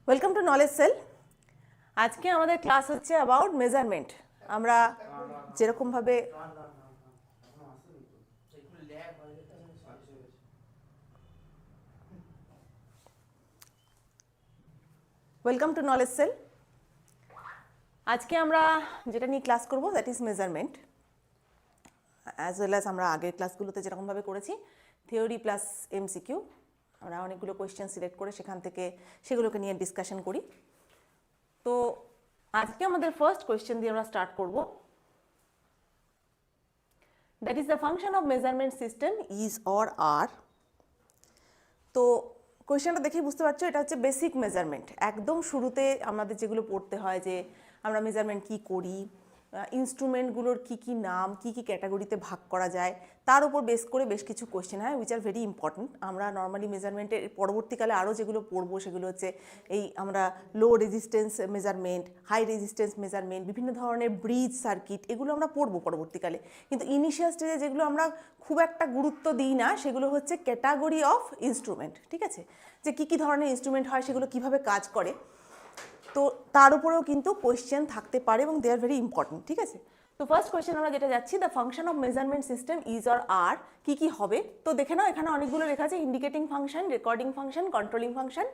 Welcome to knowledge sell. আজকে আমাদের class হচ্ছে অ্যাবাউট মেজারমেন্ট। আমরা যেরকম ভাবে ওয়েলকাম টু নলেজ সেল। আজকে আমরা যেটা নিয়ে ক্লাস করব that is measurement, as well as আমরা আগের ক্লাসগুলোতে যেরকমভাবে করেছি থিওরি প্লাস এমসিকিউ। আমরা অনেকগুলো কোয়েশ্চেন সিলেক্ট করে সেখান থেকে সেগুলোকে নিয়ে ডিসকাশন করি। তো আজকে আমাদের ফার্স্ট কোয়েশ্চেন দিয়ে আমরা স্টার্ট করব। That is the function of measurement system is or are. তো কোয়েশ্চেনটা দেখেই বুঝতে পারছো এটা হচ্ছে বেসিক মেজারমেন্ট। একদম শুরুতে আমাদের যেগুলো পড়তে হয় যে আমরা মেজারমেন্ট কি করি, ইনস্ট্রুমেন্টগুলোর কি কি নাম, কি কি ক্যাটাগরিতে ভাগ করা যায়, তার উপর বেস করে বেশ কিছু কোয়েশ্চেন হয় উইচ আর ভেরি ইম্পর্টেন্ট। আমরা নর্মালি মেজারমেন্টের পরবর্তীকালে আরও যেগুলো পড়বো সেগুলো হচ্ছে এই আমরা low resistance measurement, high resistance measurement, বিভিন্ন ধরনের ব্রিজ সার্কিট, এগুলো আমরা পড়বো পরবর্তীকালে। কিন্তু ইনিশিয়াল স্টেজে যেগুলো আমরা খুব একটা গুরুত্ব দিই না সেগুলো হচ্ছে ক্যাটাগরি অফ ইনস্ট্রুমেন্ট। ঠিক আছে, যে কী কী ধরনের ইনস্ট্রুমেন্ট হয়, সেগুলো কীভাবে কাজ করে, তো তার উপরেও কিন্তু কোয়েশ্চেন থাকতে পারে এবং দে আর ভেরি ইম্পর্টেন্ট। ঠিক আছে, তো ফার্স্ট কোয়েশ্চেন আমরা যেটা যাচ্ছি, the function of measurement system is or are কি কি হবে। তো দেখে নাও এখানে অনেকগুলো লেখা আছে, indicating function, recording function, controlling function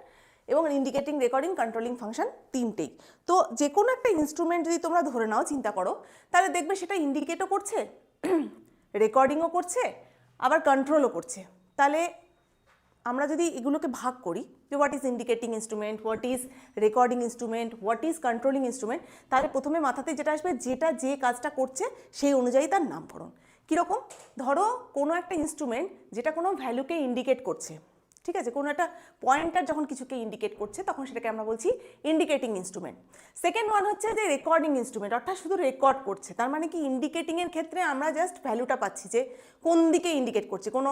এবং ইন্ডিকেটিং, রেকর্ডিং, কন্ট্রোলিং ফাংশন তিনটেই। তো যে কোনো একটা ইনস্ট্রুমেন্ট যদি তোমরা ধরে নাও, চিন্তা করো, তাহলে দেখবে সেটা ইন্ডিকেটও করছে, রেকর্ডিংও করছে, আবার কন্ট্রোলও করছে। তাহলে আমরা যদি এগুলোকে ভাগ করি যে what is indicating instrument, what is recording instrument, what is controlling instrument, তাহলে প্রথমে মাথাতে যেটা আসবে যেটা যে কাজটা করছে সেই অনুযায়ী তার নামকরণ। কীরকম? ধরো কোনো একটা ইনস্ট্রুমেন্ট যেটা কোনো ভ্যালুকে ইন্ডিকেট করছে, ঠিক আছে, কোনো একটা পয়েন্টার যখন কিছুকে ইন্ডিকেট করছে তখন সেটাকে আমরা বলছি ইন্ডিকেটিং ইনস্ট্রুমেন্ট। সেকেন্ড ওয়ান হচ্ছে যে রেকর্ডিং ইনস্ট্রুমেন্ট, অর্থাৎ শুধু রেকর্ড করছে। তার মানে কি, ইন্ডিকেটিংয়ের ক্ষেত্রে আমরা জাস্ট ভ্যালুটা পাচ্ছি যে কোন দিকে ইন্ডিকেট করছে, কোনো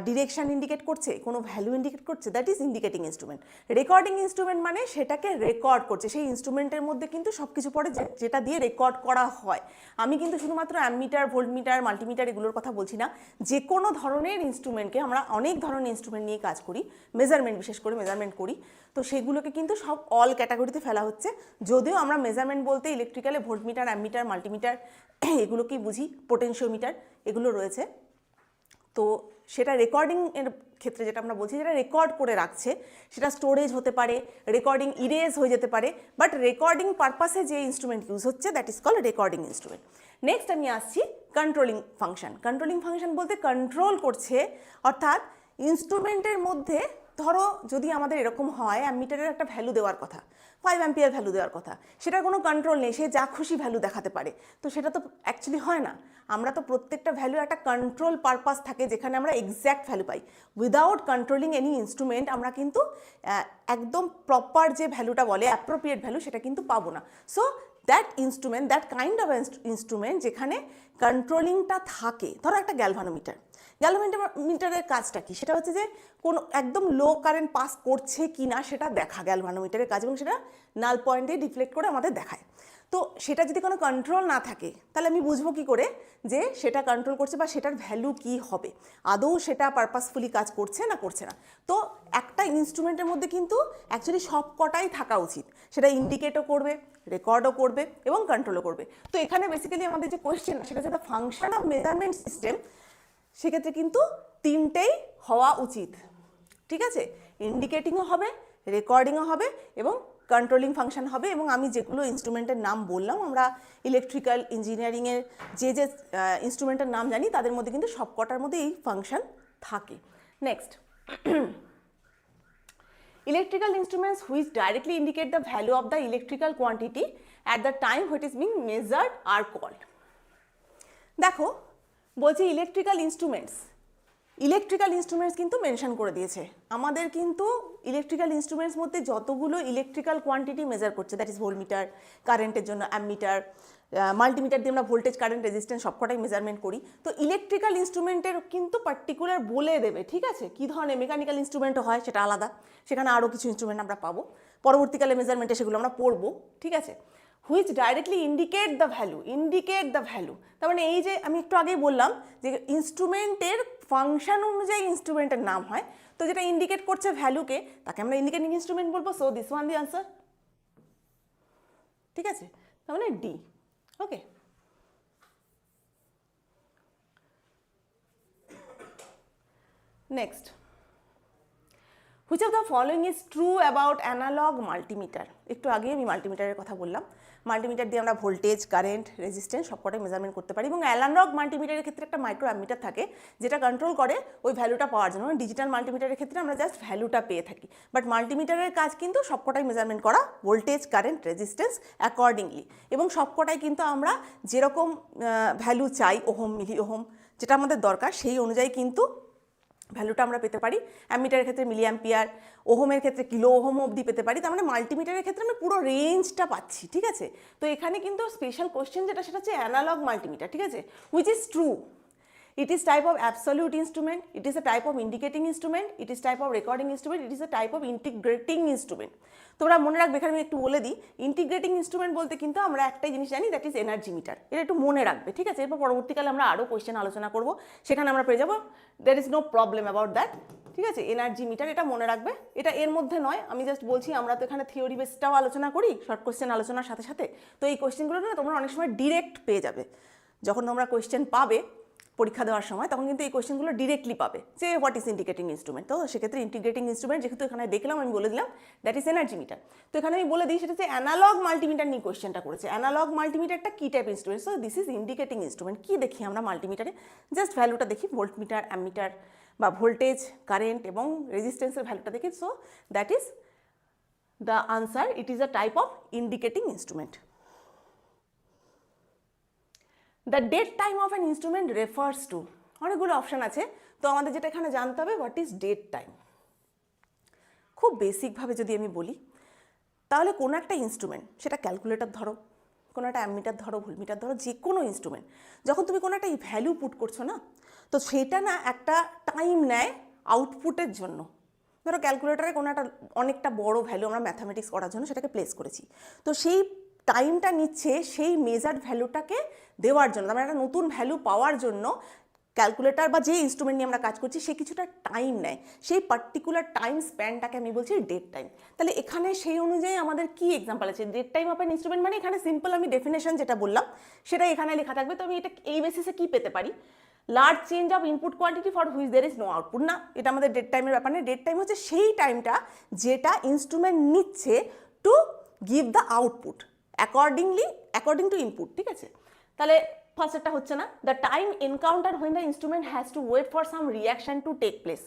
ডিরেকশন ইন্ডিকেট করছে, কোনো ভ্যালু ইন্ডিকেট করছে, that is indicating instrument. Recording instrument মানে সেটাকে রেকর্ড করছে, সেই ইনস্ট্রুমেন্টের মধ্যে কিন্তু সব কিছু পড়ে যেটা দিয়ে রেকর্ড করা হয়। আমি কিন্তু শুধুমাত্র অ্যামিটার, ভোল্টমিটার, মাল্টিমিটার এগুলোর কথা বলছি না, যে কোনো ধরনের ইনস্ট্রুমেন্টকে, আমরা অনেক ধরনের ইনস্ট্রুমেন্ট নিয়ে কাজ করি, মেজারমেন্ট বিশেষ করে মেজারমেন্ট করি, তো সেগুলোকে কিন্তু সব অল ক্যাটাগরিতে ফেলা হচ্ছে। যদিও আমরা মেজারমেন্ট বলতে ইলেকট্রিক্যালে ভোল্টমিটার, অ্যামিটার, মাল্টিমিটার এগুলোকেই বুঝি, পোটেনশিওমিটার এগুলো রয়েছে। তো সেটা রেকর্ডিং এর ক্ষেত্রে যেটা আমরা বলছি, যেটা রেকর্ড করে রাখছে, সেটা স্টোরেজ হতে পারে, রেকর্ডিং ইরেজ হয়ে যেতে পারে, বাট রেকর্ডিং পারপাসে যে ইনস্ট্রুমেন্ট ইউজ হচ্ছে that is called recording instrument. Next আমি আসছি কন্ট্রোলিং ফাংশন। কন্ট্রোলিং ফাংশন বলতে কন্ট্রোল করছে, অর্থাৎ ইনস্ট্রুমেন্টের মধ্যে ধরো যদি আমাদের এরকম হয় অ্যামিটারের একটা ভ্যালু দেওয়ার কথা, 5 অ্যাম্পিয়ার ভ্যালু দেওয়ার কথা, সেটার কোনো কন্ট্রোল নেই, সে যা খুশি ভ্যালু দেখাতে পারে, তো সেটা তো অ্যাকচুয়ালি হয় না। আমরা তো প্রত্যেকটা ভ্যালু একটা কন্ট্রোল পারপাস থাকে যেখানে আমরা এক্স্যাক্ট ভ্যালু পাই। উইদাউট কন্ট্রোলিং এনি ইনস্ট্রুমেন্ট আমরা কিন্তু একদম প্রপার যে ভ্যালুটা বলে অ্যাপ্রোপ্রিয়েট ভ্যালু সেটা কিন্তু পাবো না। So that instrument, that kind of instrument যেখানে কন্ট্রোলিংটা থাকে, ধরো একটা গ্যালভানোমিটার। গ্যালভানোমিটারের কাজটা কি? সেটা হচ্ছে যে কোনো একদম লো কারেন্ট পাস করছে কি না সেটা দেখা গ্যালভানোমিটারের কাজ, এবং সেটা নাল পয়েন্ট দিয়ে ডিফ্লেক্ট করে আমাদের দেখায়। তো সেটা যদি কোনো কন্ট্রোল না থাকে তাহলে আমি বুঝবো কি করে যে সেটা কন্ট্রোল করছে বা সেটার ভ্যালু কি হবে, আদৌ সেটা পারপাসফুলি কাজ করছে না করছে না। তো একটা ইনস্ট্রুমেন্টের মধ্যে কিন্তু অ্যাকচুয়ালি সব কটাই থাকা উচিত, সেটা ইন্ডিকেটও করবে, রেকর্ডও করবে এবং কন্ট্রোলও করবে। তো এখানে বেসিক্যালি আমাদের যে কোয়েশ্চেন সেটা হচ্ছে the function of measurement system, সেক্ষেত্রে কিন্তু তিনটেই হওয়া উচিত। ঠিক আছে, ইন্ডিকেটিংও হবে, রেকর্ডিংও হবে এবং কন্ট্রোলিং ফাংশন হবে। এবং আমি যেগুলো ইনস্ট্রুমেন্টের নাম বললাম, আমরা ইলেকট্রিক্যাল ইঞ্জিনিয়ারিংয়ের যে যে ইনস্ট্রুমেন্টের নাম জানি তাদের মধ্যে কিন্তু সবকটার মধ্যে এই ফাংশন থাকে। Next, electrical instruments which directly indicate the value of the electrical quantity at the time what is being measured are called. দেখো বলছি ইলেকট্রিক্যাল ইনস্ট্রুমেন্টস কিন্তু মেনশন করে দিয়েছে আমাদের, কিন্তু ইলেকট্রিক্যাল ইনস্ট্রুমেন্টস মধ্যে যতগুলো ইলেকট্রিক্যাল কোয়ান্টিটি মেজার করছে, দ্যাট ইজ ভোল্টমিটার কারেন্টের জন্য, অ্যামিটার, মাল্টিমিটার দিয়ে আমরা ভোল্টেজ, কারেন্ট, রেজিস্ট্যান্স সবকটাই মেজারমেন্ট করি। তো ইলেকট্রিক্যাল ইনস্ট্রুমেন্টের কিন্তু পার্টিকুলার বলে দেবে, ঠিক আছে, কী ধরনের। মেকানিক্যাল ইনস্ট্রুমেন্টও হয়, সেটা আলাদা, সেখানে আরও কিছু ইনস্ট্রুমেন্ট আমরা পাবো পরবর্তীকালে মেজারমেন্টে, সেগুলো আমরা পড়বো। ঠিক আছে, which directly indicate the value. তার মানে এই যে আমি একটু আগেই বললাম যে ইনস্ট্রুমেন্টের ফাংশন অনুযায়ী ইনস্ট্রুমেন্টের নাম হয়, তো যেটা ইন্ডিকেট করছে ভ্যালুকে তাকে আমরা ইন্ডিকেটিং ইনস্ট্রুমেন্ট বলবো। So this one the answer, ঠিক আছে, তার মানে D. Okay, next, which of the following is true about analogue multimeter. একটু আগে আমি মাল্টিমিটারের কথা বললাম, মাল্টিমিটার দিয়ে আমরা ভোল্টেজ, কারেন্ট, রেজিস্ট্যান্স সবকটাই মেজারমেন্ট করতে পারি, এবং অ্যানালগ মাল্টিমিটারের ক্ষেত্রে একটা মাইক্রো অ্যামিটার থাকে যেটা কন্ট্রোল করে ওই ভ্যালুটা পাওয়ার জন্য। ডিজিটাল মাল্টিমিটারের ক্ষেত্রে আমরা জাস্ট ভ্যালুটা পেয়ে থাকি, বাট মাল্টিমিটারের কাজ কিন্তু সবকটাই মেজারমেন্ট করা, ভোল্টেজ, কারেন্ট, রেজিস্ট্যান্স অ্যাকর্ডিংলি, এবং সবকটাই কিন্তু আমরা যেরকম ভ্যালু চাই, ওহম, মিলি ওহম, যেটা আমাদের দরকার সেই অনুযায়ী কিন্তু ভ্যালুটা আমরা পেতে পারি। অ্যামিটারের ক্ষেত্রে মিলি অ্যাম্পিয়ার, ওহমের ক্ষেত্রে কিলো ওহম অবধি পেতে পারি। তার মানে মাল্টিমিটারের ক্ষেত্রে আমি পুরো রেঞ্জটা পাচ্ছি, ঠিক আছে। তো এখানে কিন্তু স্পেশাল কোশ্চেন যেটা সেটা হচ্ছে অ্যানালগ মাল্টিমিটার, ঠিক আছে, which is true. It is type of absolute instrument, it is a type of indicating instrument, it is type of recording instrument, it is a type of integrating instrument. তোমরা মনে রাখবে, এখানে আমি একটু বলে দিই, ইন্টিগ্রেটিং ইনস্ট্রুমেন্ট বলতে কিন্তু আমরা একটাই জিনিস জানি, দ্যাট ইজ এনার্জি মিটার। এটা একটু মনে রাখবে, ঠিক আছে। এরপর পরবর্তীকালে আমরা আরও কোয়েশ্চেন আলোচনা করব, সেখানে আমরা পেয়ে যাবো, there is no problem about that, ঠিক আছে। এনার্জি মিটার এটা মনে রাখবে, এটা এর মধ্যে নয়, আমি জাস্ট বলছি আমরা তো এখানে থিওরি বেসটাও আলোচনা করি শর্ট কোয়েশ্চেন আলোচনার সাথে সাথে। তো এই কোয়েশ্চেনগুলো না তোমরা অনেক সময় ডিরেক্ট পেয়ে যাবে, যখন তোমরা কোয়েশ্চেন পাবে পরীক্ষা দেওয়ার সময়, তখন কিন্তু এই কোয়েশ্চেনগুলো ডিরেক্টলি পাবে যে হোয়াট ইজ ইন্ডিকেটিং ইনস্ট্রুমেন্ট। তো সেক্ষেত্রে ইন্টিগ্রেটিং ইনস্ট্রুমেন্ট যেহেতু এখানে দেখলাম, আমি বলে দিলাম দ্যাট ইজ এনার্জি মিটার। তো এখানে আমি বলে দিই সেটা হচ্ছে অ্যানালগ মাল্টিমিটার নিয়ে কোয়েশ্চেনটা করেছে। অ্যানালগ মাল্টিমিটারটা কী type instrument? So this is indicating instrument. কী দেখি আমরা মাল্টিমিটারে? জাস্ট ভ্যালুটা দেখি, ভোল্টমিটার, অ্যামিটার বা ভোল্টেজ, কারেন্ট এবং রেজিস্ট্যান্সের ভ্যালুটা দেখি। So that is the answer, it is a type of indicating instrument. The dead time of an instrument refers to, অনেকগুলো অপশান আছে। তো আমাদের যেটা এখানে জানতে হবে, হোয়াট ইজ ডেট টাইম। খুব বেসিকভাবে যদি আমি বলি, তাহলে কোনো একটা ইনস্ট্রুমেন্ট, সেটা ক্যালকুলেটর ধরো, কোনো একটা অ্যামিটার ধরো, ভোল্টমিটার ধরো, যে কোনো ইনস্ট্রুমেন্ট, যখন তুমি কোনো একটা ভ্যালু পুট করছো না, তো সেটা না একটা টাইম নেয় আউটপুটের জন্য। ধরো ক্যালকুলেটারে কোনো একটা অনেকটা বড় ভ্যালু আমরা ম্যাথামেটিক্স করার জন্য সেটাকে প্লেস করেছি, তো সেই টাইমটা নিচ্ছে সেই মেজার্ড ভ্যালুটাকে দেওয়ার জন্য, আমরা একটা নতুন ভ্যালু পাওয়ার জন্য ক্যালকুলেটার বা যে ইনস্ট্রুমেন্ট নিয়ে আমরা কাজ করছি সে কিছুটা টাইম নেয়, সেই পার্টিকুলার টাইম স্প্যানটাকে আমি বলছি ডেট টাইম। তাহলে এখানে সেই অনুযায়ী আমাদের কি এক্সাম্পল আছে? Dead time of an instrument মানে এখানে সিম্পল আমি ডেফিনেশন যেটা বললাম সেটাই এখানে লেখা থাকবে। তো আমি এটা এই বেসিসে কি পেতে পারি? Large change of input quantity for which there is no output. না, এটা আমাদের ডেট টাইমের ব্যাপার না। ডেট টাইম হচ্ছে সেই টাইমটা যেটা ইনস্ট্রুমেন্ট নিচ্ছে to give the output according to input, ঠিক আছে। তাহলে ফার্স্টটা হচ্ছে না, the time encounter when the instrument has to wait for some reaction to take place.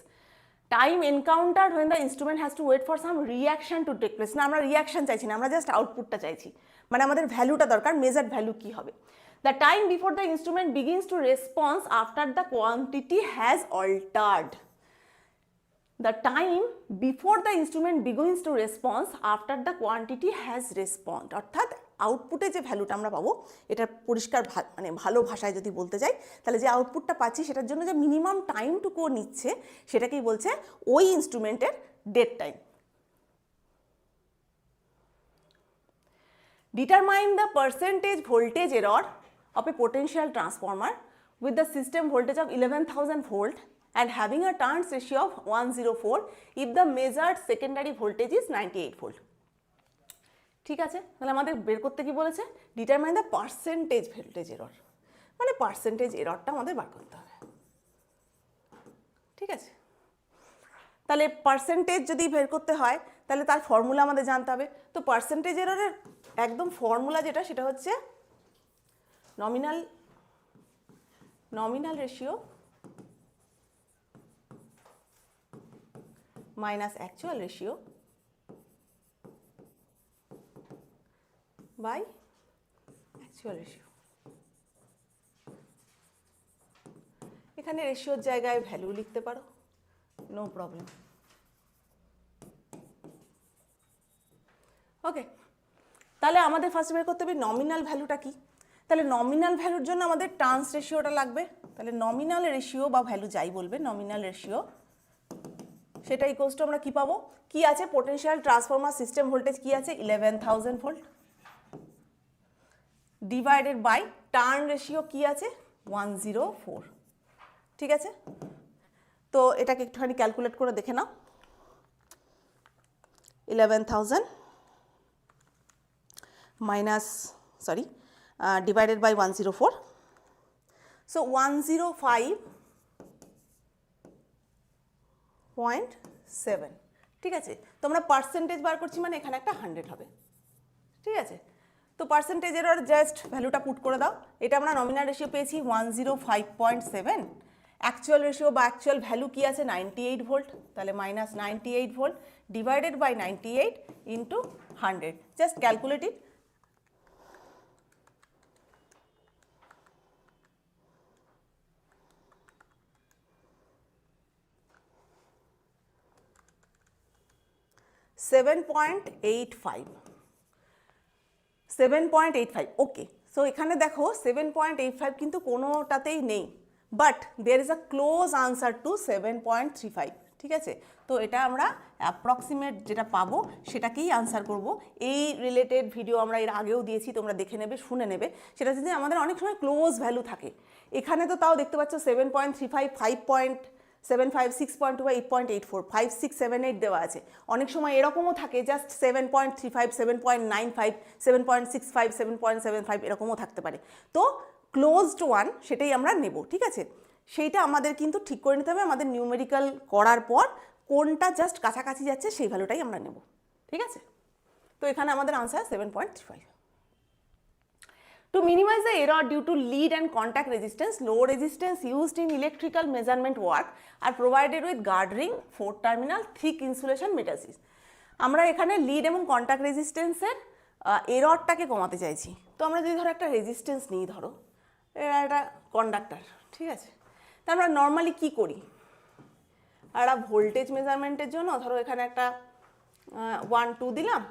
Time encounter when the instrument has to wait for some reaction to take place. না, আমরা reaction চাইছি না, আমরা জাস্ট আউটপুটটা চাইছি, মানে আমাদের ভ্যালুটা দরকার, মেজার্ড ভ্যালু কি হবে। The time before the instrument begins two response after the quantity has altered. The time before the instrument begins to response after the quantity has responded, অর্থাৎ আউটপুটে যে ভ্যালুটা আমরা পাবো, এটা পরিষ্কার মানে ভালো ভাষায় যদি বলতে যাই, তাহলে যে আউটপুটটা পাচ্ছি সেটার জন্য যে মিনিমাম টাইমটুকু নিচ্ছে সেটাকেই বলছে ওই ইনস্ট্রুমেন্টের dead time. Determine the percentage voltage error of a potential transformer with the system voltage of 11,000 volt and having a turns ratio of 104 if the measured secondary voltage is 98 volt. ঠিক আছে, তাহলে আমাদের বের করতে কি বলেছে? Determine the percentage voltage error, মানে percentage এররটা আমাদের বার করতে হবে, ঠিক আছে। তাহলে পার্সেন্টেজ যদি বের করতে হয় তাহলে তার ফর্মুলা আমাদের জানতে হবে। তো পার্সেন্টেজ এররের একদম ফর্মুলা যেটা, সেটা হচ্ছে nominal ratio minus actual ratio by actual ratio. এখানে রেশিওর জায়গায় ভ্যালু লিখতে পারো, নো প্রবলেম। ওকে, তাহলে আমাদের ফার্স্ট বের করতে হবে নমিনাল ভ্যালুটা কি। তাহলে নমিনাল ভ্যালুর জন্য আমাদের ট্রান্স রেশিওটা লাগবে। তাহলে নমিনাল রেশিও বা ভ্যালু যাই বলবে, নমিনাল রেশিও সেটা ইকুয়ালস টু আমরা কি পাবো? কি আছে? পোটেনশিয়াল ট্রান্সফরমার সিস্টেম ভোল্টেজ কি আছে? 11,000 volt. Divided by turn ratio কি আছে 104, ঠিক আছে। তো এটাকে একটুখানি ক্যালকুলেট করে দেখে নাও, 11,000 মাইনাস ডিভাইডেড বাই 104, সো 105.7, ঠিক আছে। তোমরা পার্সেন্টেজ বার করছি মানে এখানে একটা 100 হবে, ঠিক আছে। তো পার্সেন্টেজ এরর জাস্ট ভ্যালুটা পুট করে দাও। এটা আমরা নমিনাল রেশিও পেয়েছি 105.7, অ্যাকচুয়াল রেশিও বা অ্যাকচুয়াল ভ্যালু কি আছে 98 ভোল্ট, তাহলে minus 98 volt divided by 98 into 100, just calculate it. $7.85, okay. So এখানে দেখো 7.85 কিন্তু কোনোটাতেই নেই, but there is a close answer to 7.35, ঠিক আছে। তো এটা আমরা অ্যাপ্রক্সিমেট যেটা পাবো সেটাকেই আনসার করব। এই রিলেটেড ভিডিও আমরা এর আগেও দিয়েছি, তোমরা দেখে নেবে, শুনে নেবে। সেটা যদি আমাদের অনেক সময় ক্লোজ ভ্যালু থাকে, এখানে তো তাও দেখতে পাচ্ছ 7.35, 5.75, 6.2, 8.84, 5, 6, 7, 8 দেওয়া আছে। অনেক সময় এরকমও থাকে জাস্ট 7.35, 7.95, 7.65, 7.75 এরকমও থাকতে পারে। তো ক্লোজড ওয়ান সেটাই আমরা নেব, ঠিক আছে। সেইটা আমাদের কিন্তু ঠিক করে নিতে হবে আমাদের নিউমেরিক্যাল করার পর কোনটা জাস্ট কাছাকাছি যাচ্ছে সেই ভ্যালুটাই আমরা নেব, ঠিক আছে। তো এখানে আমাদের answer 7.35. To minimize the error due to lead and contact resistance, low resistance used in electrical measurement work are provided with guard ring, 4-terminal, thick insulation metal sheets. আমরা এখানে লিড এবং কন্ট্যাক্ট রেজিস্ট্যান্সের এররটাকে কমাতে চাইছি। তো আমরা যদি ধরো একটা রেজিস্ট্যান্স নিই, ধরো এটা কন্ডাক্টর, ঠিক আছে। তা আমরা নর্মালি কি করি, একটা ভোল্টেজ মেজারমেন্টের জন্য ধরো এখানে একটা 1, 2 দিলাম,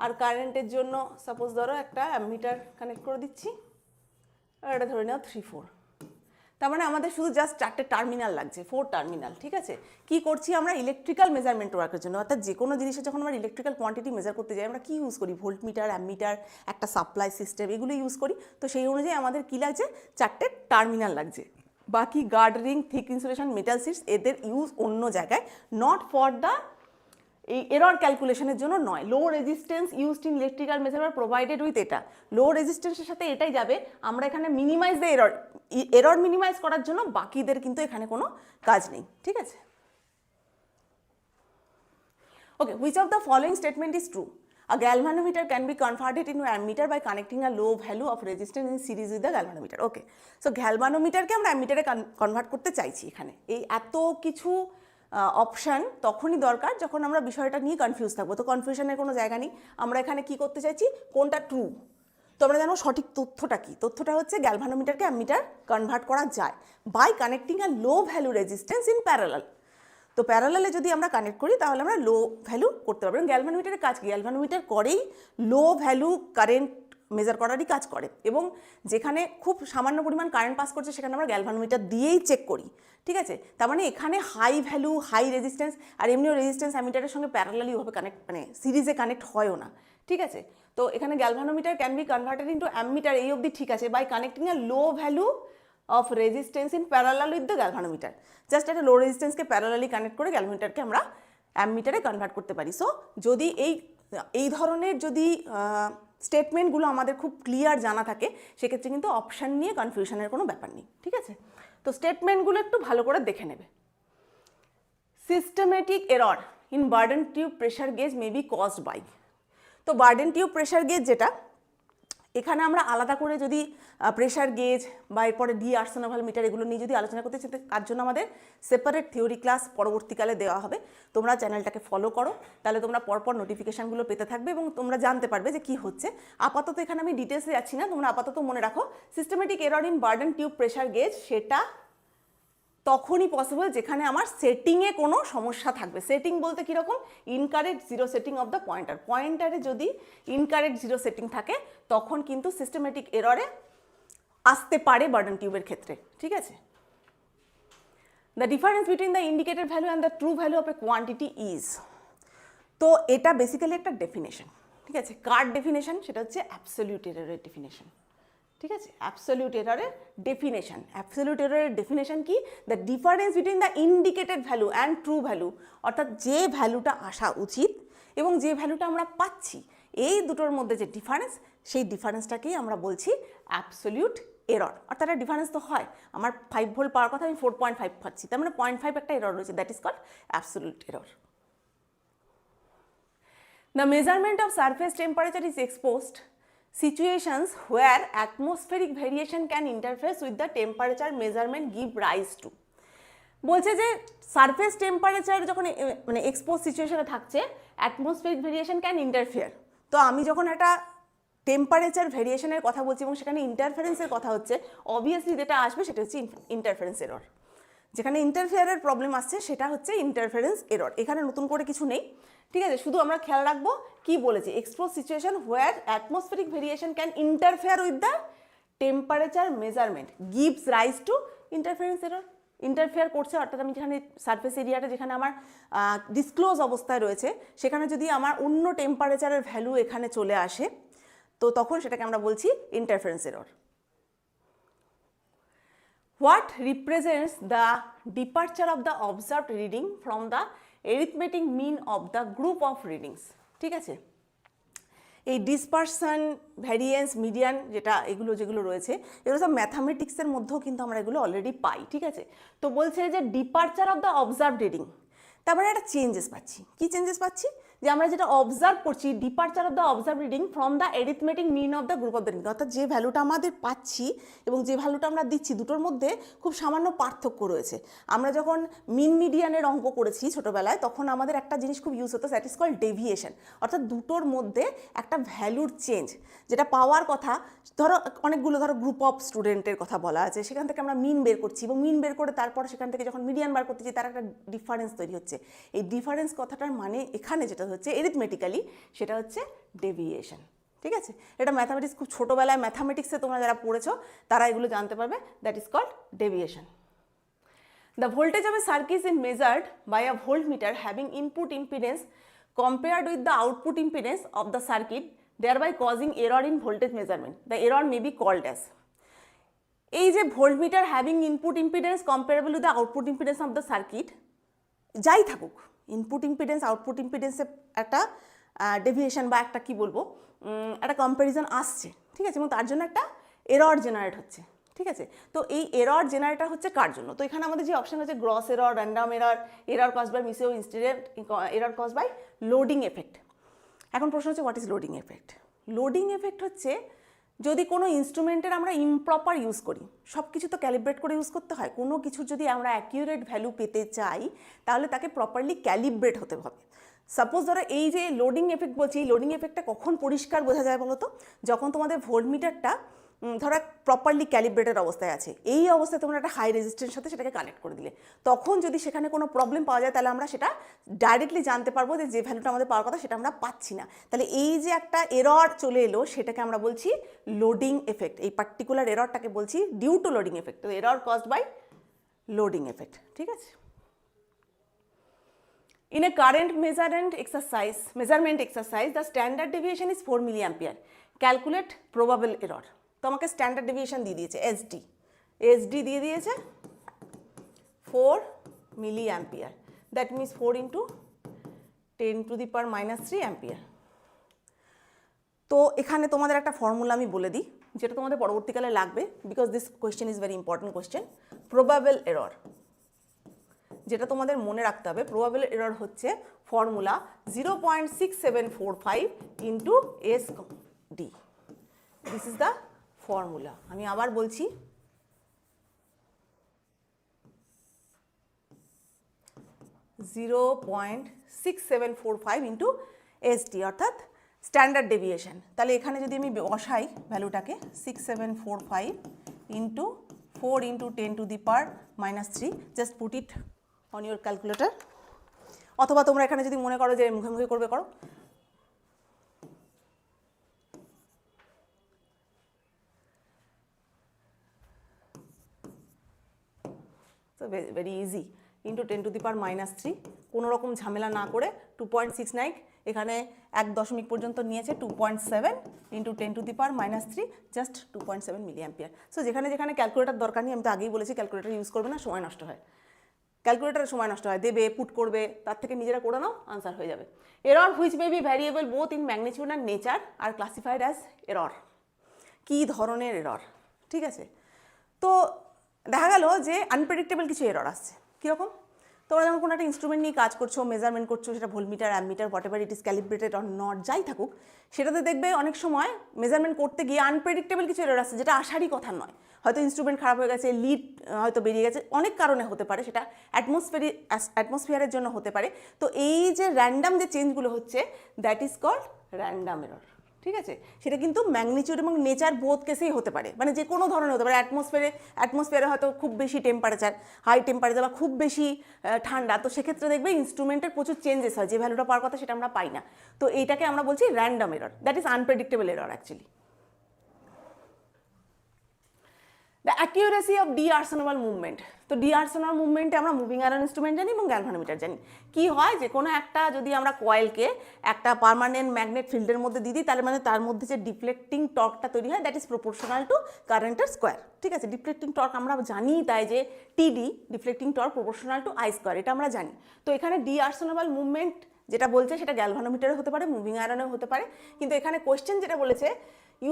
আর কারেন্টের জন্য সাপোজ ধরো একটা অ্যামিটার কানেক্ট করে দিচ্ছি, আর এটা ধরে নাও 3, 4। তার মানে আমাদের শুধু জাস্ট 4টে টার্মিনাল লাগছে, 4 টার্মিনাল, ঠিক আছে। কি করছি আমরা ইলেকট্রিক্যাল মেজারমেন্ট ওয়ার্কের জন্য, অর্থাৎ যে কোনো জিনিসের যখন আমরা ইলেকট্রিক্যাল কোয়ান্টিটি মেজার করতে যাই আমরা কি ইউজ করি, ভোল্টমিটার, অ্যামিটার, একটা সাপ্লাই সিস্টেম, এগুলো ইউজ করি। তো সেই অনুযায়ী আমাদের কি লাগছে, 4টে টার্মিনাল লাগছে। বাকি guard ring, thick insulation, metal sheets এদের ইউজ অন্য জায়গায়, নট ফর দ্য এই এরর ক্যালকুলেশনের জন্য নয়। Low resistance used in electrical measurement provided with এটা, লো রেজিস্ট্যান্সের সাথে এটাই যাবে। আমরা এখানে মিনিমাইজ দ্য এরর মিনিমাইজ করার জন্য বাকিদের কিন্তু এখানে কোনো কাজ নেই, ঠিক আছে। Okay, which of the following statement is true? A galvanometer can be converted into ammeter by connecting a low value of resistance in series with the galvanometer. Okay, so galvanometerকে আমরা অ্যামিটারে কনভার্ট করতে চাইছি। এখানে এই এত কিছু অপশান তখনই দরকার যখন আমরা বিষয়টা নিয়ে কনফিউজ থাকবো। তো কনফিউশনের কোনো জায়গা নেই। আমরা এখানে কি করতে চাইছি, কোনটা ট্রু। তো আমরা জানো সঠিক তথ্যটা কি, তথ্যটা হচ্ছে গ্যালভানোমিটারকে অ্যামিটার কনভার্ট করা যায় by connecting a low value resistance in parallel. তো প্যারালালে যদি আমরা কানেক্ট করি তাহলে আমরা লো ভ্যালু করতে পারবো। গ্যালভানোমিটারের কাজ কি, গ্যালভানোমিটার করেই লো ভ্যালু কারেন্ট মেজার করারই কাজ করে, এবং যেখানে খুব সামান্য পরিমাণ কারেন্ট পাস করছে সেখানে আমরা গ্যালভানোমিটার দিয়েই চেক করি, ঠিক আছে। তার মানে এখানে হাই ভ্যালু, হাই রেজিস্ট্যান্স, আর এমনিও রেজিস্ট্যান্স অ্যামিটারের সঙ্গে প্যারালালি ওভাবে কানেক্ট, মানে সিরিজে কানেক্ট হয়ও না, ঠিক আছে। তো এখানে galvanometer can be converted into ammeter, এই অবধি ঠিক আছে, by connecting a low value of resistance in parallel with the galvanometer. Just একটা লো রেজিস্ট্যান্সকে প্যারালালি কানেক্ট করে গ্যালভানোমিটারকে আমরা অ্যামিটারে কনভার্ট করতে পারি। সো যদি এই ধরনের যদি স্টেটমেন্টগুলো আমাদের খুব ক্লিয়ার জানা থাকে সেক্ষেত্রে কিন্তু অপশান নিয়ে কনফিউশনের কোনো ব্যাপার নেই, ঠিক আছে। তো স্টেটমেন্টগুলো একটু ভালো করে দেখে নেবে। Systematic error in Bourdon tube pressure gauge may be caused by. তো বার্ডেন টিউব প্রেশার গেজ যেটা, এখানে আমরা আলাদা করে যদি প্রেশার গেজ বা এরপরে আর্সেনাল মিটার এগুলো নিয়ে যদি আলোচনা করতে চাই, তার জন্য আমাদের সেপারেট থিওরি ক্লাস পরবর্তীকালে দেওয়া হবে। তোমরা চ্যানেলটাকে ফলো করো, তাহলে তোমরা পরপর নোটিফিকেশানগুলো পেতে থাকবে এবং তোমরা জানতে পারবে যে কী হচ্ছে। আপাতত এখানে আমি ডিটেলসে যাচ্ছি না, তোমরা আপাতত মনে রাখো systematic error in Bourdon tube pressure gauge সেটা তখনই পসিবল যেখানে আমার সেটিংয়ে কোনো সমস্যা থাকবে। সেটিং বলতে কীরকম, incorrect zero setting of the pointer, পয়েন্টারে যদি ইনকারেক্ট জিরো সেটিং থাকে তখন কিন্তু সিস্টেমেটিক এররে আসতে পারে বার্ডেন টিউবের ক্ষেত্রে, ঠিক আছে। The difference between the indicated value and the true value of A quantity is, তো এটা বেসিক্যালি একটা ডেফিনেশন, ঠিক আছে, কার ডেফিনেশন সেটা হচ্ছে অ্যাবসলিউট এররের ডেফিনেশন। ঠিক আছে, অ্যাবসলিউট এররের ডেফিনেশন। অ্যাবসলিউট এররের ডেফিনেশন কি? The difference between the indicated value and true value, অর্থাৎ যে ভ্যালুটা আসা উচিত এবং যে ভ্যালুটা আমরা পাচ্ছি, এই দুটোর মধ্যে যে ডিফারেন্স, সেই ডিফারেন্সটাকেই আমরা বলছি অ্যাবসলিউট এরর। অর্থাৎ একটা ডিফারেন্স তো হয়, আমার 5 ভোল্ট পাওয়ার কথা আমি 4.5 পাচ্ছি, তার মানে 0.5 একটা এরর রয়েছে, that is called absolute error. The measurement of surface temperature is exposed situations where atmospheric variation can interface with the temperature measurement give rise to. বলছে যে সারফেস টেম্পারেচার যখন মানে এক্সপোজ সিচুয়েশনে থাকছে, অ্যাটমসফেরিক ভেরিয়েশন ক্যান ইন্টারফেয়ার। তো আমি যখন একটা টেম্পারেচার ভেরিয়েশনের কথা বলছি এবং সেখানে ইন্টারফারেন্সের কথা হচ্ছে, অবভিয়াসলি যেটা আসবে সেটা হচ্ছে ইন্টারফারেন্স এরর। যেখানে ইন্টারফেয়ারের প্রবলেম আসছে সেটা হচ্ছে ইন্টারফারেন্স এরর। এখানে নতুন করে কিছু নেই, ঠিক আছে, শুধু আমরা খেয়াল রাখবো কি বলেছে, expose situation where atmospheric variation can interfere with the temperature measurement gives rise to interference error. Interfere করছে, অর্থাৎ আমি যেখানে সারফেস এরিয়াটা যেখানে আমার ডিসক্লোজ অবস্থায় রয়েছে, সেখানে যদি আমার অন্য টেম্পারেচারের ভ্যালু এখানে চলে আসে, তো তখন সেটাকে আমরা বলছি interference error. What represents the departure of the observed reading from the arithmetic mean of the group of readings? ঠিক আছে, এই ডিসপারশন, ভ্যারিয়েন্স, মিডিয়ান যেগুলো রয়েছে, এগুলো সব ম্যাথামেটিক্সের মধ্যেও কিন্তু আমরা এগুলো অলরেডি পাই। ঠিক আছে, তো বলছে যে departure of the observed reading, তারপরে একটা চেঞ্জেস পাচ্ছি। কি চেঞ্জেস পাচ্ছি? যে আমরা যেটা অবজার্ভ করছি, departure of the observe reading from the arithmetic mean of the group of the reading, অর্থাৎ যে ভ্যালুটা আমাদের পাচ্ছি এবং যে ভ্যালুটা আমরা দিচ্ছি, দুটোর মধ্যে খুব সামান্য পার্থক্য রয়েছে। আমরা যখন মিন মিডিয়ানের অঙ্ক করেছি ছোটোবেলায়, তখন আমাদের একটা জিনিস খুব ইউজ হতো, দ্যাট ইজ কল্ড ডেভিয়েশন। অর্থাৎ দুটোর মধ্যে একটা ভ্যালুর চেঞ্জ যেটা পাওয়ার কথা, ধরো গ্রুপ অফ স্টুডেন্টের কথা বলা আছে, সেখান থেকে আমরা মিন বের করছি এবং মিন বের করে তারপর সেখান থেকে যখন মিডিয়ান বার করতেছি, তার একটা ডিফারেন্স তৈরি হচ্ছে। এই ডিফারেন্স কথাটার মানে এখানে যেটা হচ্ছে এরিথমেটিক্যালি, সেটা হচ্ছে ডেভিয়েশন। ঠিক আছে, এটা ম্যাথামেটিক্স, খুব ছোটোবেলায় ম্যাথামেটিক্সে তোমরা যারা পড়েছো তারা এগুলো জানতে পারবে, that is called deviation. The voltage of a circuit is measured by a voltmeter having input impedance compared with the output impedance of the circuit, thereby causing error in voltage measurement. The error may be called as, এই যে voltmeter having input impedance comparable with the output impedance of the circuit, যাই থাকুক, input impedance output ইম্পিডেন্সে একটা deviation বা একটা কি বলবো, একটা কম্প্যারিজন আসছে। ঠিক আছে, এবং তার জন্য একটা এরর জেনারেট হচ্ছে। ঠিক আছে, তো এই এরর জেনারেটর হচ্ছে কার জন্য? তো এখানে আমাদের যে অপশন হচ্ছে gross error, random error, error cause by misuse instrument, error cause by loading effect. এখন প্রশ্ন হচ্ছে what is loading effect? Loading effect হচ্ছে যদি কোনো ইনস্ট্রুমেন্টের আমরা ইমপ্রপার ইউজ করি, সব কিছু তো ক্যালিব্রেট করে ইউজ করতে হয়, কোনো কিছুর যদি আমরা অ্যাকিউরেট ভ্যালু পেতে চাই তাহলে তাকে প্রপারলি ক্যালিব্রেট হতে হবে। সাপোজ ধরো এই যে লোডিং এফেক্ট বলছি, এই লোডিং এফেক্টটা কখন পরিষ্কার বোঝা যায় বলো তো? যখন তোমাদের ভোল্টমিটারটা ধরো প্রপারলি ক্যালিব্রেটেড অবস্থায় আছে, এই অবস্থায় তোমরা একটা হাই রেজিস্ট্যান্সের সাথে সেটাকে কানেক্ট করে দিলে, তখন যদি সেখানে কোনো প্রবলেম পাওয়া যায় তাহলে আমরা সেটা ডাইরেক্টলি জানতে পারবো যে ভ্যালুটা আমাদের পাওয়ার কথা সেটা আমরা পাচ্ছি না। তাহলে এই যে একটা এরর চলে এলো, সেটাকে আমরা বলছি লোডিং এফেক্ট। এই পার্টিকুলার এররটাকে বলছি ডিউ টু লোডিং এফেক্ট। তো error caused by loading effect. ঠিক আছে, in a current measurement exercise the standard deviation is 4 milliampere. Calculate probable error. তো আমাকে স্ট্যান্ডার্ড ডেভিয়েশন দিয়ে দিয়েছে এসডি দিয়ে দিয়েছে 4 milliampere, that means 4 into 10⁻³ ampere. তো এখানে তোমাদের একটা ফর্মুলা আমি বলে দিই, যেটা তোমাদের পরবর্তীকালে লাগবে, because this question is very important question. Probable error, যেটা তোমাদের মনে রাখতে হবে, প্রবাবল এরর হচ্ছে formula 0.6745 into SD। This is the formula. আমি আবার বলছি, 0.6745 ইন্টু SD, অর্থাৎ স্ট্যান্ডার্ড ডেভিয়েশন। তাহলে এখানে যদি আমি বসাই ভ্যালুটাকে 6745 into 4 into 10⁻³ just put it on your calculator, অথবা তোমরা এখানে যদি মনে করো যে মুখে মুখে করবে করো। So very easy, into 10⁻³ কোনো রকম ঝামেলা না করে 2.69 এখানে 1 পর্যন্ত নিয়েছে 2.7 into 10⁻³ just 2.7 milliampere. So যেখানে যেখানে ক্যালকুলেটার দরকার নেই, আমি তো আগেই বলেছি ক্যালকুলেটার ইউজ করবে না, সময় নষ্ট হয়। ক্যালকুলেটারে সময় নষ্ট হয়, দেবে পুট করবে, তার থেকে নিজেরা করে নাও, আনসার হয়ে যাবে। Error which may be variable both in magnitude and nature are classified as error. কী ধরনের এরর? ঠিক আছে, তো দেখা গেল যে আনপ্রেডিক্টেবল কিছু এরর আসছে। কীরকম? তোমরা যেমন কোনো একটা ইনস্ট্রুমেন্ট নিয়ে কাজ করছো, মেজারমেন্ট করছো, সেটা voltmeter, ammeter, what ever it is, calibrated or not, যাই থাকুক, সেটাতে দেখবে অনেক সময় মেজারমেন্ট করতে গিয়ে আনপ্রেডিক্টেবল কিছু এরর আসছে, যেটা আসারই কথা নয়। হয়তো ইনস্ট্রুমেন্ট খারাপ হয়ে গেছে, লিড হয়তো বেরিয়ে গেছে, অনেক কারণে হতে পারে, সেটা অ্যাটমসফিয়ারের জন্য হতে পারে। তো এই যে র্যান্ডাম যে চেঞ্জগুলো হচ্ছে, that is called random error. ঠিক আছে, সেটা কিন্তু ম্যাগনিটিউড এবং নেচার বোথ কেসেই হতে পারে, মানে যে কোনো ধরনের হতে পারে। অ্যাটমসফিয়ারে হয়তো খুব বেশি টেম্পারেচার, হাই টেম্পারেচার বা খুব বেশি ঠান্ডা, তো সেক্ষেত্রে দেখবে ইনস্ট্রুমেন্টের প্রচুর চেঞ্জেস হয়, যে ভ্যালুটা পাওয়ার কথা সেটা আমরা পাই না। তো এইটাকে আমরা বলছি random error, that is unpredictable error actually. The accuracy of d'Arsonval movement. তো ডি আর্সোনাল মুভমেন্টে আমরা মুভিং আয়রন ইনস্ট্রুমেন্ট জানি এবং গ্যালভানোমিটার জানি। কি হয়, যে কোনো একটা যদি আমরা কয়েলকে একটা পার্মানেন্ট ম্যাগনেট ফিল্ডের মধ্যে দিয়ে দিই, তাহলে মানে তার মধ্যে যে ডিফ্লেক্টিং টর্কটা তৈরি হয়, দ্যাট ইজ প্রপোর্শনাল টু কারেন্টের স্কোয়ার। ঠিক আছে, ডিফ্লেক্টিং টর্ক আমরা জানি, তাই যে টিডি deflecting torque proportional to I square, এটা আমরা জানি। তো এখানে ডি আর্সোনাল মুভমেন্ট যেটা বলছে সেটা গ্যালভানোমিটারে হতে পারে, মুভিং আয়রনেও হতে পারে, কিন্তু এখানে কোয়েশ্চেন যেটা বলেছে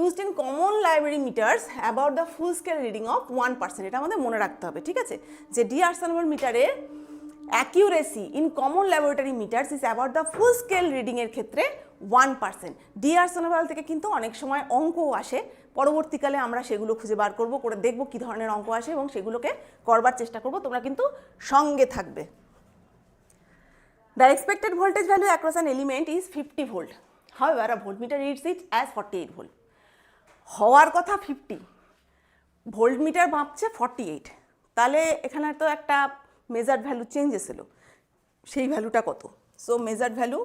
used in common library meters about the full scale reading of 1%, এটা আমাদের মনে রাখতে হবে। ঠিক আছে, যে ডি আর্সোনাল মিটারের accuracy in common laboratory meters is about the full scale রিডিংয়ের ক্ষেত্রে 1%। ডি আর্সোনাল থেকে কিন্তু অনেক সময় অঙ্কও আসে, পরবর্তীকালে আমরা সেগুলো খুঁজে বার করবো, করে দেখবো কী ধরনের অঙ্ক আসে এবং সেগুলোকে করবার চেষ্টা করবো, তোমরা কিন্তু সঙ্গে থাকবে। The expected voltage value across an element is 50 volt. However, a voltmeter reads it as 48 volt. হওয়ার কথা 50, ভোল্টমিটার মাপছে 48, তাহলে এখানে তো একটা মেজার্ড ভ্যালু চেঞ্জেস এলো, সেই ভ্যালুটা কত? So measured value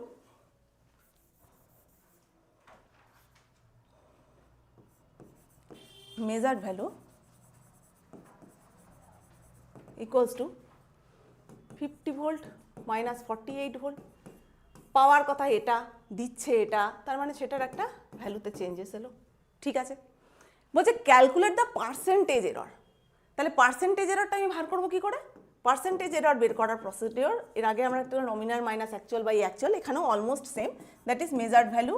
equals to 50 volt minus 48 volt. পাওয়ার কথা এটা, দিচ্ছে এটা, তার মানে সেটার একটা ভ্যালুতে চেঞ্জেস এলো। ঠিক আছে, বলছে ক্যালকুলেট দ্য পার্সেন্টেজ এরর। তাহলে পার্সেন্টেজ এররটা আমি বার করবো কী করে? পার্সেন্টেজ এরর বের করার প্রসিডিওর, এর আগে আমরা একটা nominal minus actual by actual, এখানেও almost same, that is measured value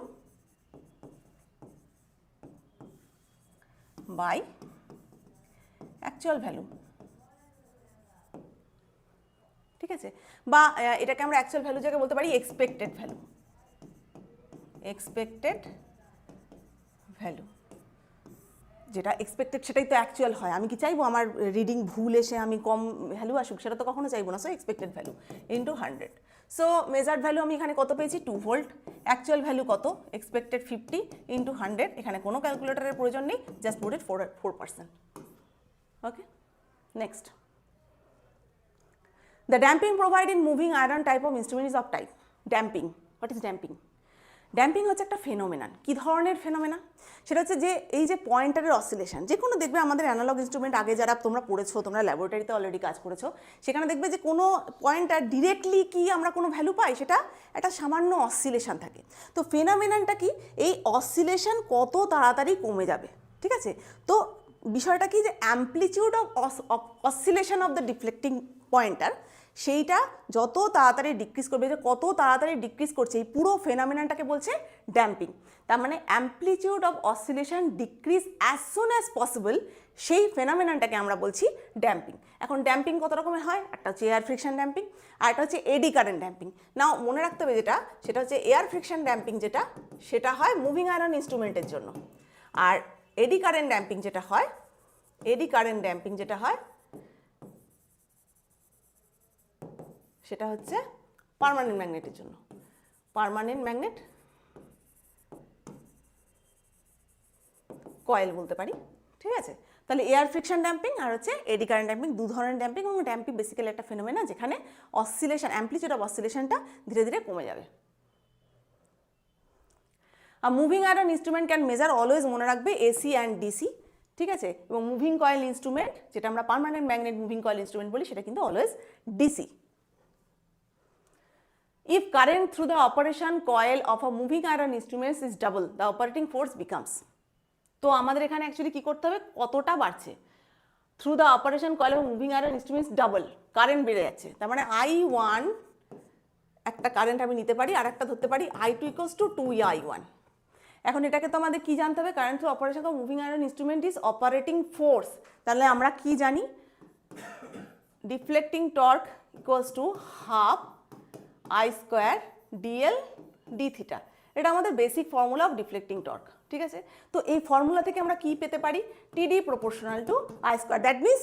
by actual value. ঠিক আছে, বা এটাকে আমরা অ্যাকচুয়াল ভ্যালু জায়গায় বলতে পারি এক্সপেক্টেড ভ্যালু। এক্সপেক্টেড ভ্যালু, যেটা এক্সপেক্টেড সেটাই তো অ্যাকচুয়াল হয়। আমি কি চাইবো আমার রিডিং ভুল এসে আমি কম ভ্যালু আসুক? সেটা তো কখনো চাইবো না। So expected value into 100। So measured value আমি এখানে কত পেয়েছি? 2 ভোল্ট। অ্যাকচুয়াল ভ্যালু কত? Expected 50 into 100। এখানে কোনো ক্যালকুলেটারের প্রয়োজন নেই, just put it 4%। Okay, next. The damping provided in moving iron type of instrument is of type damping. What is damping? Damping হচ্ছে একটা ফেনোমেনান। কী ধরনের ফেনোমেনা? সেটা হচ্ছে যে এই যে পয়েন্টারের অসিলেশন, যে কোনো দেখবে আমাদের অ্যানালগ ইনস্ট্রুমেন্ট আগে যারা তোমরা পড়েছো, তোমরা ল্যাবরেটরিতে অলরেডি কাজ করেছো, সেখানে দেখবে যে কোনো পয়েন্টার ডিরেক্টলি কি আমরা কোনো ভ্যালু পাই, সেটা একটা সামান্য অসিলেশন থাকে। তো ফেনোমেনানটা কি? এই অসিলেশন কত তাড়াতাড়ি কমে যাবে। ঠিক আছে, তো বিষয়টা কি, যে amplitude of oscillation of the deflecting pointer, সেইটা যত তাড়াতাড়ি ডিক্রিজ করবে, যে কত তাড়াতাড়ি ডিক্রিজ করছে, এই পুরো ফেনোমেনানটাকে বলছে ড্যাম্পিং। তার মানে amplitude of oscillation decrease as soon as possible, সেই ফেনোমেনানটাকে আমরা বলছি ড্যাম্পিং। এখন ড্যাম্পিং কত রকমের হয়? একটা হচ্ছে এয়ার ফ্রিকশন ড্যাম্পিং, আর একটা হচ্ছে এডি কারেন্ট ড্যাম্পিং। নাও মনে রাখতে হবে যেটা, সেটা হচ্ছে এয়ার ফ্রিকশন ড্যাম্পিং যেটা, সেটা হয় মুভিং আয়রন ইনস্ট্রুমেন্টের জন্য। আর এডি কারেন্ট ড্যাম্পিং যেটা হয়, সেটা হচ্ছে পার্মানেন্ট ম্যাগনেটের জন্য। পার্মানেন্ট ম্যাগনেট কয়েল বলতে পারি। ঠিক আছে, তাহলে এয়ার ফ্রিকশন ড্যাম্পিং আর হচ্ছে এডি কারেন্ট ড্যাম্পিং, দু ধরনের ড্যাম্পিং। এবং ড্যাম্পিং বেসিক্যালি একটা ফেনোমেনা যেখানে অসিলেশন, অ্যাম্পলিটিউড অফ অসিলেশনটা ধীরে ধীরে কমে যাবে। Are moving iron instrument can measure, always মনে রাখবে, এসি অ্যান্ড ডিসি। ঠিক আছে, এবং মুভিং কয়েল ইনস্ট্রুমেন্ট, যেটা আমরা permanent magnet moving coil instrument বলি, সেটা কিন্তু always DC. If current through the operation coil of a moving iron instruments is double, the operating force becomes. তো আমাদের এখানে অ্যাকচুয়ালি কী করতে হবে, কতটা বাড়ছে, through the operation coil of moving iron instruments double, current বেড়ে যাচ্ছে, তার মানে I1 একটা কারেন্ট আমি নিতে পারি, আর একটা ধরতে পারি I2 ইকুয়ালস টু 2I1। এখন এটাকে তো আমাদের কি জানতে হবে, current through operation of moving iron instrument is operating force. তাহলে আমরা কি জানি, deflecting torque equals to half I² DL d theta. এটা আমাদের basic formula of deflecting torque, ঠিক আছে। তো এই ফর্মুলা থেকে আমরা কি পেতে পারি, TD proportional to I², that means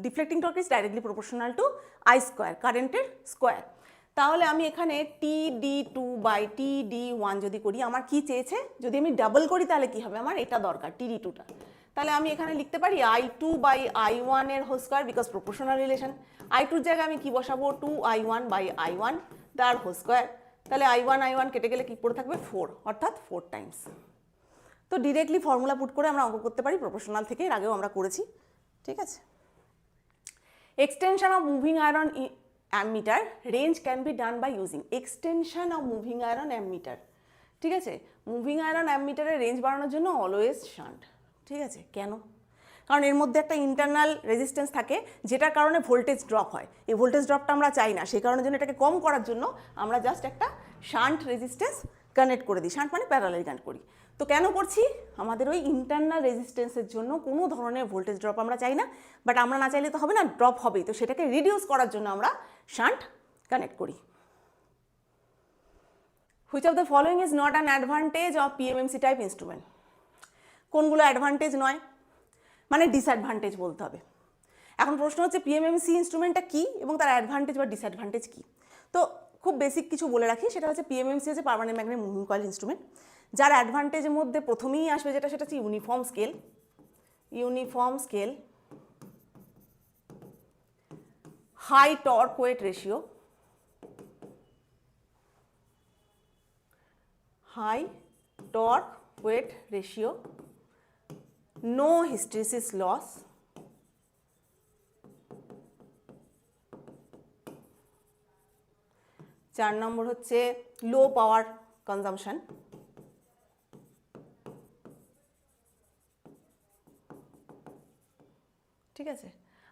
deflecting torque is directly proportional to I², কারেন্টের স্কোয়ার। তাহলে আমি এখানে TD2 বাই TD1 যদি করি, আমার কি চেয়েছে, যদি আমি ডাবল করি তাহলে কি হবে, আমার এটা দরকার TD2টা। তাহলে আমি এখানে লিখতে পারি I2 বাই I1 এর whole square, because proportional relation. I2 জায়গায় আমি কি বসাবো, 2I1 বাই I1 তার হোল স্কোয়ার। তাহলে I1 কেটে গেলে কি পড়ে থাকবে, 4, অর্থাৎ 4 টাইমস। তো ডিরেক্টলি ফর্মুলা পুট করে আমরা অঙ্ক করতে পারি প্রপোর্শনাল থেকে, এর আগেও আমরা করেছি, ঠিক আছে। Extension of moving iron ammeter range can be done by using extension of moving iron ammeter, ঠিক আছে। মুভিং আয়রন অ্যামিটারের রেঞ্জ বাড়ানোর জন্য অলওয়েজ শান্ট, ঠিক আছে। কেন, কারণ এর মধ্যে একটা ইন্টারনাল রেজিস্ট্যান্স থাকে, যেটার কারণে ভোল্টেজ ড্রপ হয়। এই ভোল্টেজ ড্রপটা আমরা চাই না, সেই কারণের জন্য এটাকে কম করার জন্য আমরা জাস্ট একটা শান্ট রেজিস্ট্যান্স কানেক্ট করে দিই, শান্ট মানে প্যারালাল কানেক্ট করি। তো কেন করছি, আমাদের ওই ইন্টারনাল রেজিস্ট্যান্সের জন্য কোনো ধরনের ভোল্টেজ ড্রপ আমরা চাই না, বাট আমরা না চাইলে তো হবে না, ড্রপ হবেই, তো সেটাকে রিডিউস করার জন্য আমরা শান্ট কানেক্ট করি। Which of the following is not an advantage of PMMC type instrument. কোনগুলো অ্যাডভান্টেজ নয়, মানে ডিসঅ্যাডভান্টেজ বলতে হবে। এখন প্রশ্ন হচ্ছে PMMC ইনস্ট্রুমেন্টটা কী এবং তার অ্যাডভান্টেজ বা ডিসঅ্যাডভান্টেজ কী। তো খুব বেসিক কিছু বলে রাখি, সেটা হচ্ছে PMMC হচ্ছে permanent magnet moving coil instrument, যার অ্যাডভান্টেজের মধ্যে প্রথমেই আসবে সেটা হচ্ছে uniform scale, high torque weight ratio, no hysteresis loss, 4 number হচ্ছে লো পাওয়ার কনজাম্পশন, ঠিক আছে।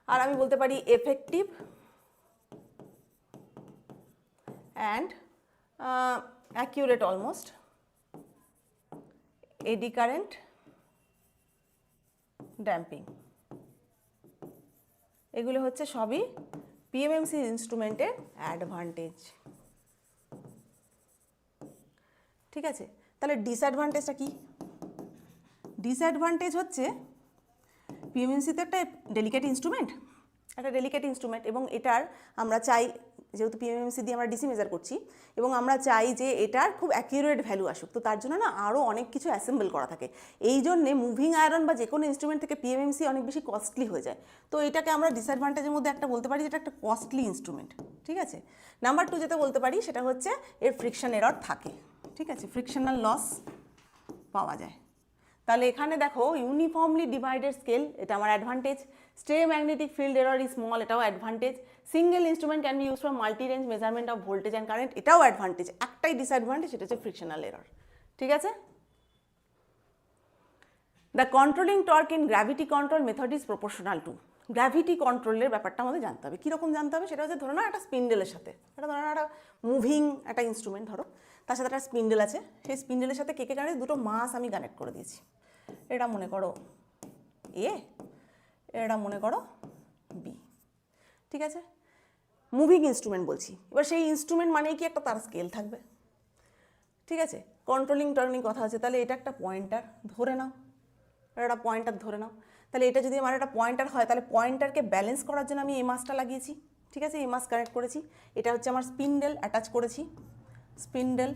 আর আমি বলতে পারি effective and accurate almost eddy current damping. এগুলো হচ্ছে সবই PMMC ইনস্ট্রুমেন্টের অ্যাডভান্টেজ, ঠিক আছে। তাহলে ডিসঅ্যাডভান্টেজটা কি, ডিসঅ্যাডভান্টেজ হচ্ছে PMMC তো একটা ডেলিকেট ইনস্ট্রুমেন্ট, এবং এটার আমরা চাই, যেহেতু PMMC দিয়ে আমরা ডিসি মেজার করছি এবং আমরা চাই যে এটার খুব অ্যাকিউরেট ভ্যালু আসুক, তো তার জন্য না আরও অনেক কিছু অ্যাসেম্বল করা থাকে। এই জন্যে মুভিং আয়রন বা যে কোনো ইনস্ট্রুমেন্ট থেকে PMMC অনেক বেশি কস্টলি হয়ে যায়। তো এটাকে আমরা ডিসঅ্যাডভান্টেজের মধ্যে একটা বলতে পারি, যেটা একটা কস্টলি ইনস্ট্রুমেন্ট, ঠিক আছে। নাম্বার 2 যেটা বলতে পারি সেটা হচ্ছে এর ফ্রিকশন এরর থাকে, ঠিক আছে, ফ্রিকশনাল লস পাওয়া যায়। তাহলে এখানে দেখো ইউনিফর্মলি ডিভাইডেড স্কেল, এটা আমার advantage. Stray magnetic field error is small, এটাও advantage. Single instrument can be use for multi range measurement of voltage and current, এটাও অ্যাডভান্টেজ। একটাই ডিসঅ্যাডভান্টেজ, সেটা হচ্ছে ফ্রিকশনাল এরর, ঠিক আছে। The controlling torque in gravity control method is proportional to. Gravity কন্ট্রোলের ব্যাপারটা আমাদের জানতে হবে। কীরকম জানতে হবে, সেটা হচ্ছে ধরো না একটা স্পিন্ডেলের সাথে, এটা ধরো না একটা মুভিং একটা ইনস্ট্রুমেন্ট, ধরো তার সাথে একটা স্পিন্ডেল আছে, সেই স্পিন্ডেলের সাথে কে কানেক্ট, দুটো মাস আমি কানেক্ট করে দিয়েছি। এটা মনে করো এ, এটা মনে করো বি, ঠিক আছে। মুভিং ইনস্ট্রুমেন্ট বলছি, এবার সেই ইনস্ট্রুমেন্ট মানে কি একটা তার স্কেল থাকবে, ঠিক আছে। কন্ট্রোলিং টার্নিং কথা আছে, তাহলে এটা একটা পয়েন্টার ধরে নাও, একটা পয়েন্টার ধরে নাও। তাহলে এটা যদি আমার একটা পয়েন্টার হয়, তাহলে পয়েন্টারকে ব্যালেন্স করার জন্য আমি এই মাসটা লাগিয়েছি, ঠিক আছে, এই মাস কানেক্ট করেছি। এটা হচ্ছে আমার স্পিন্ডেল, অ্যাটাচ করেছি স্পিন্ডেল,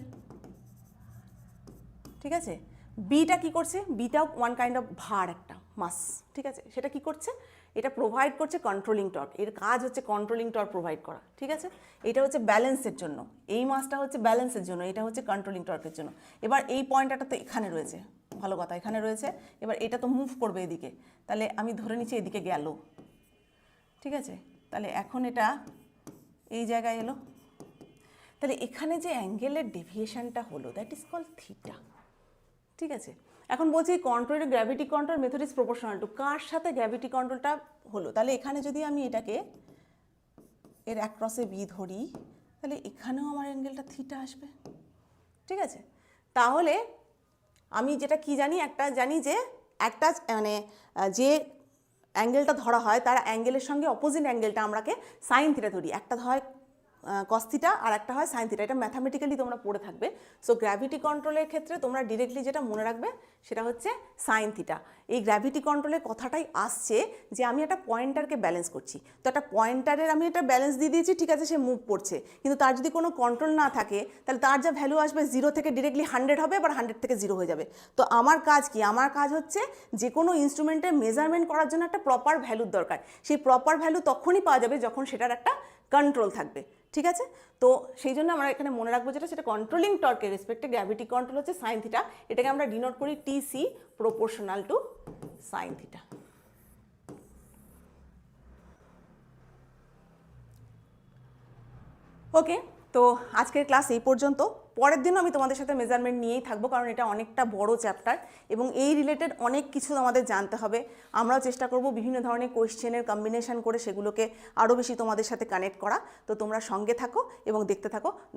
ঠিক আছে। বিটা কি করছে, বিটাও ওয়ান কাইন্ড অফ ভার, একটা মাস, ঠিক আছে। সেটা কি করছে, এটা প্রোভাইড করছে কন্ট্রোলিং টর্ক, এর কাজ হচ্ছে কন্ট্রোলিং টর্ক প্রোভাইড করা, ঠিক আছে। এটা হচ্ছে ব্যালেন্সের জন্য, এই মাসটা হচ্ছে ব্যালেন্সের জন্য, এটা হচ্ছে কন্ট্রোলিং টর্কের জন্য। এবার এই পয়েন্টটা তো এখানে রয়েছে, ভালো কথা, এখানে রয়েছে। এবার এটা তো মুভ করবে এদিকে, তাহলে আমি ধরে নিচ্ছি এদিকে গেল, ঠিক আছে। তাহলে এখন এটা এই জায়গায় এলো, তাহলে এখানে যে অ্যাঙ্গেলের ডেভিয়েশনটা হলো দ্যাট ইজ কল থিটা। ঠিক আছে, এখন বলছি কন্ট্রোলের gravity control method is proportional to, কার সাথে গ্র্যাভিটি কন্ট্রোলটা হলো। তাহলে এখানে যদি আমি এটাকে এর অ্যাক্রসে বি ধরি তাহলে এখানেও আমার অ্যাঙ্গেলটা থিটা আসবে। ঠিক আছে, তাহলে আমি যেটা কি জানি, একটা জানি যে একটা মানে যে অ্যাঙ্গেলটা ধরা হয় তার অ্যাঙ্গেলের সঙ্গে অপোজিট অ্যাঙ্গেলটা আমরাকে সাইন থিটা ধরি, একটা হয় কস থিটা আর একটা হয় সাইন থিটা, এটা ম্যাথামেটিক্যালি তোমরা পড়ে থাকবে। সো গ্র্যাভিটি কন্ট্রোলের ক্ষেত্রে তোমরা ডিরেক্টলি যেটা মনে রাখবে সেটা হচ্ছে সাইন থিটা। এই গ্র্যাভিটি কন্ট্রোলের কথাটাই আসছে যে আমি একটা পয়েন্টারকে ব্যালেন্স করছি, তো একটা পয়েন্টারের আমি একটা ব্যালেন্স দিয়ে দিয়েছি, ঠিক আছে, সে মুভ করছে, কিন্তু তার যদি কোনো কন্ট্রোল না থাকে তাহলে তার যা ভ্যালু আসবে 0 থেকে ডিরেক্টলি 100 হবে, আবার 100 থেকে 0 হয়ে যাবে। তো আমার কাজ কি, আমার কাজ হচ্ছে যে কোনো ইনস্ট্রুমেন্টের মেজারমেন্ট করার জন্য একটা প্রপার ভ্যালুর দরকার। সেই প্রপার ভ্যালু তখনই পাওয়া যাবে যখন সেটার একটা কন্ট্রোল থাকবে। ঠিক আছে, তো সেই জন্য আমরা এখানে মনে রাখবো যেটা সেটা কন্ট্রোলিং টর্কের রেসপেক্টে গ্র্যাভিটি কন্ট্রোল হচ্ছে সাইন থিটা, এটাকে আমরা ডিনোট করি TC proportional to sine theta. Okay, তো আজকের ক্লাস এই পর্যন্ত। পরের দিনও আমি তোমাদের সাথে মেজারমেন্ট নিয়েই থাকবো, কারণ এটা অনেকটা বড় চ্যাপ্টার এবং এই রিলেটেড অনেক কিছু আমাদের জানতে হবে। আমরাও চেষ্টা করব বিভিন্ন ধরনের কোয়েশ্চেনের কম্বিনেশন করে সেগুলোকে আরও বেশি তোমাদের সাথে কানেক্ট করা। তো তোমরা সঙ্গে থাকো এবং দেখতে থাকো।